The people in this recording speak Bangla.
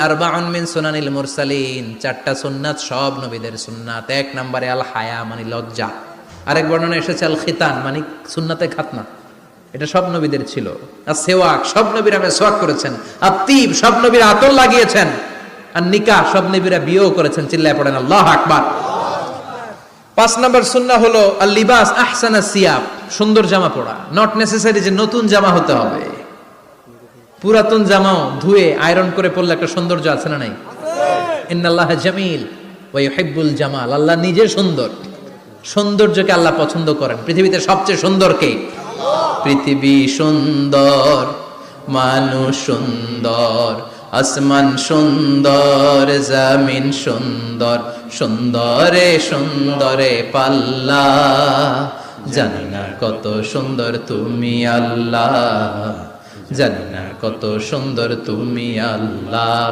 আরবাউন মিন সুনানিল মুরসালিন, চারটা সুন্নাত সব নবীদের সুন্নাত। এক নম্বরে আল হায়া মানে লজ্জা। আরেক বর্ণনা এসেছে আল খিতান মানে সুন্নাতে খাতনা, এটা সব নবীদের ছিল। আর সেওয়াক, সব নবীরা মেসওয়াক করেছেন। আর তিব, সব নবীরা আতর লাগিয়েছেন। আর নিকাহ, সব নবীরা বিয়েও করেছেন। চিল্লায় পড়েন আল্লাহু আকবার। 5 নম্বর সুন্নাহ হলো আল লিবাস আহসানা সিয়াব, সুন্দর জামা পরা। নট নেসেসারি যে নতুন জামা হতে হবে, পুরাতন জামাও ধুয়ে আয়রন করে পরলে একটা সৌন্দর্য আছে না নাই? ইন্নাল্লাহা জামিল ওয়া ইউহিব্বুল জামাল, আল্লাহ নিজে সুন্দর, সৌন্দর্যকে আল্লাহ পছন্দ করেন। পৃথিবীতে সবচেয়ে সুন্দর কে? পৃথিবী সুন্দর, মানুষ সুন্দর, আসমান সুন্দর, জমিন সুন্দর, সুন্দরে সুন্দরে পাল্লা, জানি না কত সুন্দর তুমি আল্লাহ, জানি না কত সুন্দর তুমি আল্লাহ।